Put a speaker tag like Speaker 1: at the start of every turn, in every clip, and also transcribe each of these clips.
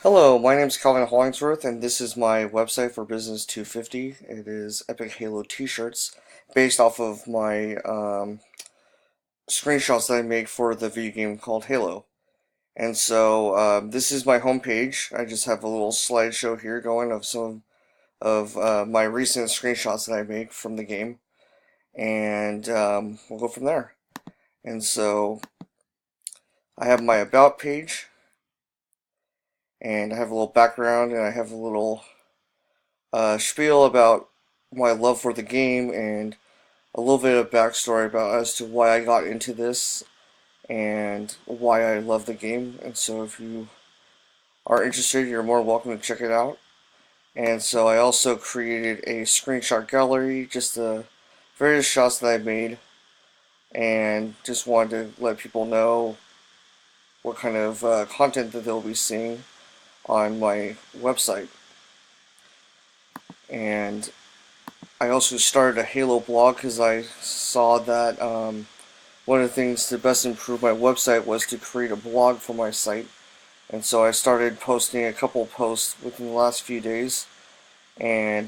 Speaker 1: Hello, my name is Calvin Hollingsworth, and this is my website for Business 250. It is Epic Halo T-shirts, based off of my screenshots that I make for the video game called Halo. And so this is my homepage. I just have a little slideshow here going of some of my recent screenshots that I make from the game, and we'll go from there. And so I have my About page, and I have a little background, and I have a little spiel about my love for the game and a little bit of backstory about as to why I got into this and why I love the game. And so if you are interested, you're more welcome to check it out. And so I also created a screenshot gallery, just the various shots that I made, and just wanted to let people know what kind of content that they'll be seeing on my website. And I also started a Halo blog because I saw that one of the things to best improve my website was to create a blog for my site. And so I started posting a couple posts within the last few days, and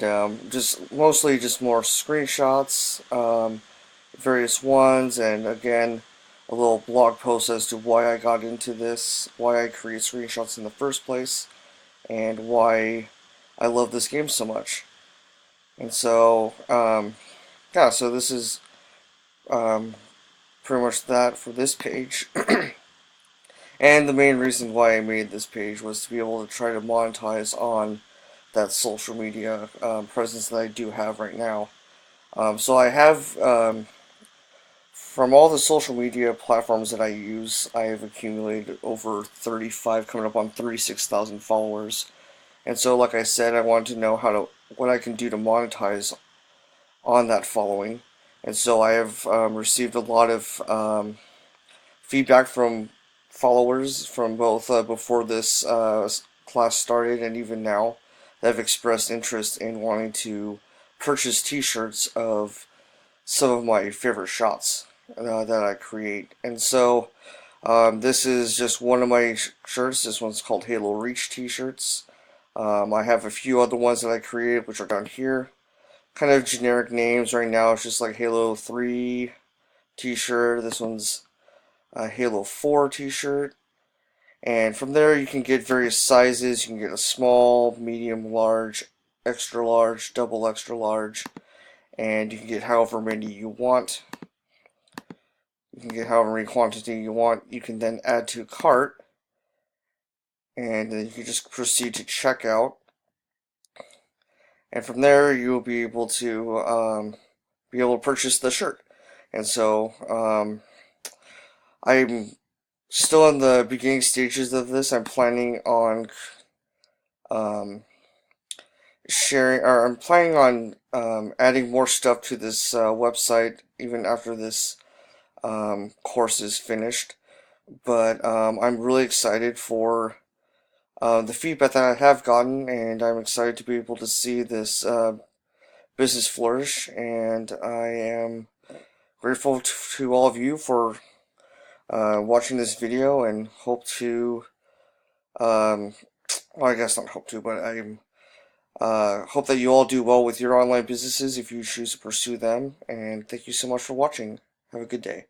Speaker 1: just mostly just more screenshots, various ones, and again a little blog post as to why I got into this, why I create screenshots in the first place, and why I love this game so much. And so yeah, so this is um, pretty much that for this page. And the main reason why I made this page was to be able to try to monetize on that social media presence that I do have right now. So I have, from all the social media platforms that I use, I have accumulated over 35, coming up on 36,000 followers. And so, like I said, I wanted to know what I can do to monetize on that following. And so I have received a lot of feedback from followers from both before this class started and even now that have expressed interest in wanting to purchase t-shirts of some of my favorite shots that I create. And so this is just one of my shirts. This one's called Halo Reach t-shirts. I have a few other ones that I created, which are down here. Kind of generic names right now. It's just like Halo 3 t-shirt. This one's a Halo 4 t-shirt. And from there you can get various sizes. You can get a small, medium, large, extra large, double extra large, and you can get however many you want. You can get however many quantity you want. You can then add to cart, and then you can just proceed to checkout. And from there you'll be able to purchase the shirt. And so I'm still in the beginning stages of this. I'm planning on sharing, or I'm planning on adding more stuff to this website even after this course is finished. But I'm really excited for the feedback that I have gotten, and I'm excited to be able to see this business flourish. And I am grateful to all of you for watching this video, and hope to, well, I guess not hope to, but I hope that you all do well with your online businesses if you choose to pursue them. And thank you so much for watching. Have a good day.